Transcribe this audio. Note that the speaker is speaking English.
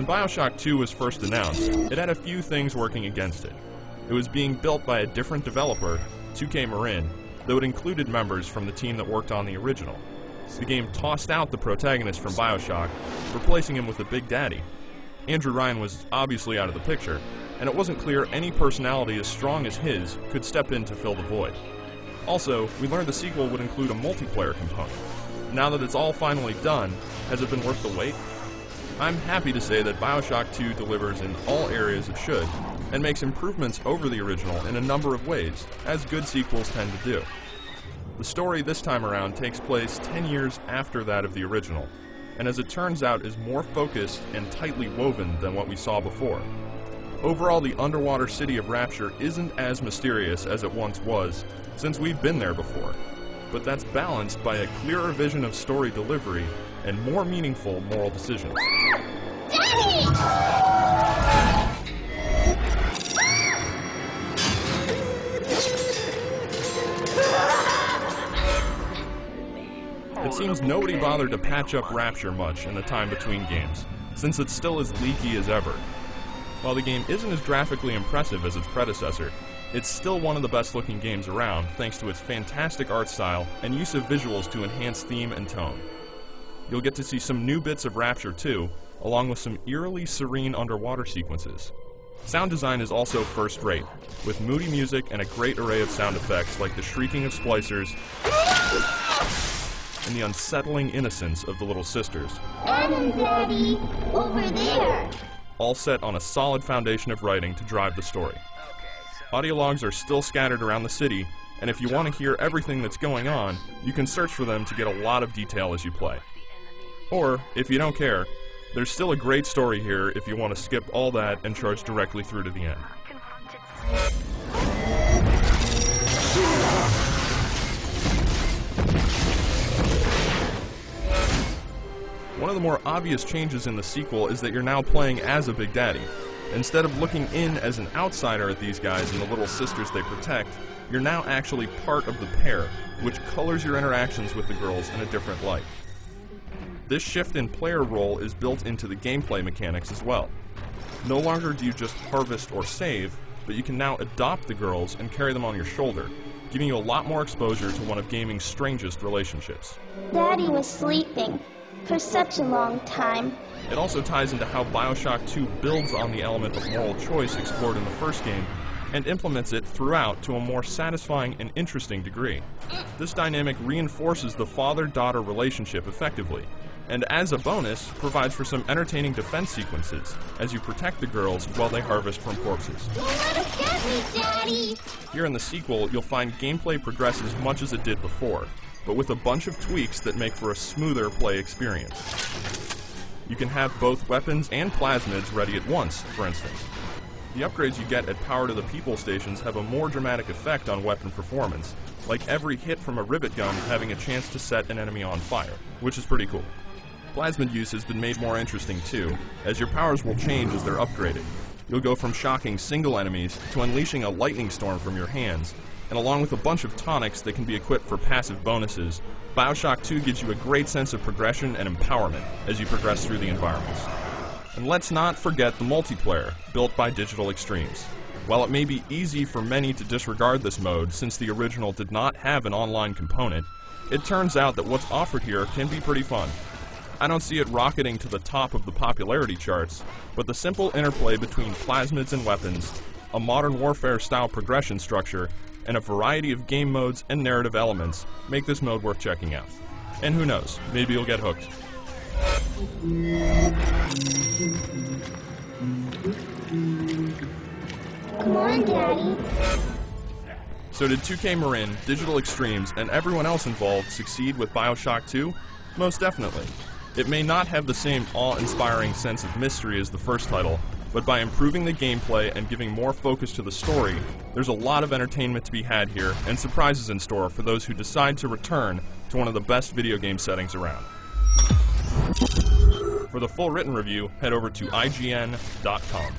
When BioShock 2 was first announced, it had a few things working against it. It was being built by a different developer, 2K Marin, though it included members from the team that worked on the original. The game tossed out the protagonist from BioShock, replacing him with a Big Daddy. Andrew Ryan was obviously out of the picture, and it wasn't clear any personality as strong as his could step in to fill the void. Also, we learned the sequel would include a multiplayer component. Now that it's all finally done, has it been worth the wait? I'm happy to say that BioShock 2 delivers in all areas it should, and makes improvements over the original in a number of ways, as good sequels tend to do. The story this time around takes place 10 years after that of the original, and as it turns out is more focused and tightly woven than what we saw before. Overall, the underwater city of Rapture isn't as mysterious as it once was, since we've been there before, but that's balanced by a clearer vision of story delivery and more meaningful moral decisions. It seems nobody bothered to patch up Rapture much in the time between games, since it's still as leaky as ever. While the game isn't as graphically impressive as its predecessor, it's still one of the best looking games around thanks to its fantastic art style and use of visuals to enhance theme and tone. You'll get to see some new bits of Rapture too, along with some eerily serene underwater sequences. Sound design is also first rate, with moody music and a great array of sound effects like the shrieking of splicers and the unsettling innocence of the little sisters. Adam, Daddy, over there! All set on a solid foundation of writing to drive the story. Audio logs are still scattered around the city, and if you want to hear everything that's going on, you can search for them to get a lot of detail as you play. Or, if you don't care, there's still a great story here if you want to skip all that and charge directly through to the end. One of the more obvious changes in the sequel is that you're now playing as a Big Daddy. Instead of looking in as an outsider at these guys and the little sisters they protect, you're now actually part of the pair, which colors your interactions with the girls in a different light. This shift in player role is built into the gameplay mechanics as well. No longer do you just harvest or save, but you can now adopt the girls and carry them on your shoulder, giving you a lot more exposure to one of gaming's strangest relationships. Daddy was sleeping for such a long time. It also ties into how BioShock 2 builds on the element of moral choice explored in the first game and implements it throughout to a more satisfying and interesting degree. This dynamic reinforces the father-daughter relationship effectively, and as a bonus, provides for some entertaining defense sequences as you protect the girls while they harvest from corpses. Let us get me, Daddy! Here in the sequel, you'll find gameplay progresses much as it did before, but with a bunch of tweaks that make for a smoother play experience. You can have both weapons and plasmids ready at once, for instance. The upgrades you get at Power to the People stations have a more dramatic effect on weapon performance, like every hit from a rivet gun having a chance to set an enemy on fire, which is pretty cool. Plasmid use has been made more interesting too, as your powers will change as they're upgraded. You'll go from shocking single enemies to unleashing a lightning storm from your hands, and along with a bunch of tonics that can be equipped for passive bonuses, BioShock 2 gives you a great sense of progression and empowerment as you progress through the environments. And let's not forget the multiplayer, built by Digital Extremes. While it may be easy for many to disregard this mode since the original did not have an online component, it turns out that what's offered here can be pretty fun. I don't see it rocketing to the top of the popularity charts, but the simple interplay between plasmids and weapons, a modern warfare-style progression structure, and a variety of game modes and narrative elements make this mode worth checking out. And who knows, maybe you'll get hooked. Come on, Daddy. So did 2K Marin, Digital Extremes, and everyone else involved succeed with BioShock 2? Most definitely. It may not have the same awe-inspiring sense of mystery as the first title, but by improving the gameplay and giving more focus to the story, there's a lot of entertainment to be had here and surprises in store for those who decide to return to one of the best video game settings around. For the full written review, head over to IGN.com.